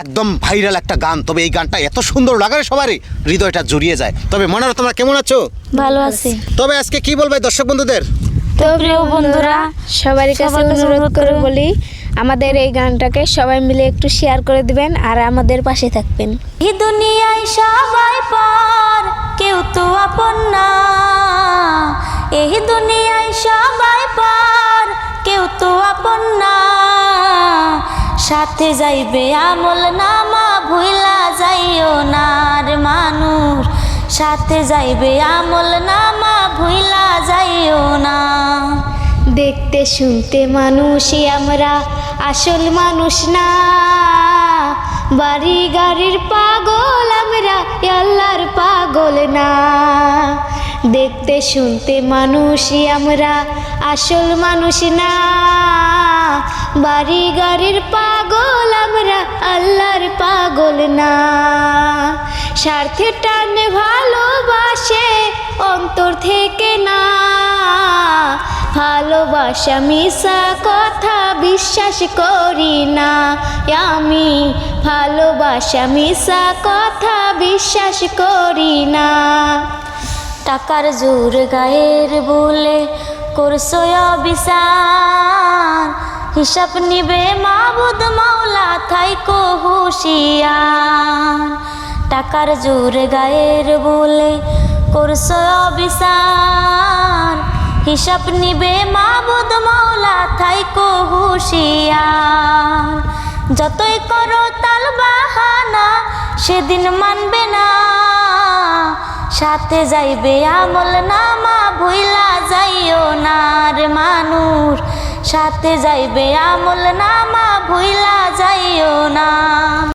একদম ভাইরাল একটা গান, তবে এই গানটা এত সুন্দর লাগে সবারই হৃদয়টা জড়িয়ে যায়। তবে মনারা, তোমরা কেমন আছো? ভালো আছি। তবে আজকে কি বলবে দর্শক বন্ধুদের? তো প্রিয় বন্ধুরা, সবার কাছে অনুরোধ করে বলি, আমাদের এই গানটাকে সবাই মিলে একটু শেয়ার করে দিবেন আর আমাদের পাশে থাকবেন। এই দুনিয়ায় সবাই পর, কেউ তো আপন না। এই দুনিয়ায় সবাই পর, কেউ তো আপন না। সাথে যাইবে আমল নামা, ভুইলা যাইও না রে মানুষ। সাথে যাইবে আমল নামা, ভুইলা যাইও না। দেখতে শুনতে মানুষই আমরা, আসল মানুষ না। বাড়ি গাড়ির পাগল আমরা, আল্লাহর পাগল না। দেখতে শুনতে মানুষই আমরা, আসল মানুষ না। বাড়ি গাড়ির পাগল আমরা, আল্লাহর পাগল না। স্বার্থের টানে ভালোবাসে অন্তর থেকে না। ভালোবাসা মিশা কথা বিশ্বাস করি না আমি। ভালোবাসা মিশা কথা বিশ্বাস করি না। টাকার জোর গায়ের বলে করছো অবিচার। হিসাব নিবে মাবুদ মাওলা, থাইকো হুঁশিয়ার। টাকার জোর গায়ের বলে করছো অবিচার। হিসাব নিবে মাবুদ মাওলা, থাইকো হুঁশিয়ার। যতই করো তাল বাহানা, সেদিন মানবে না। সাথে যাইবে আমল নামা, ভুইলা যাইও না রে মানুষ। সাথে যাইবে আমল নামা, ভুইলা যাইও না।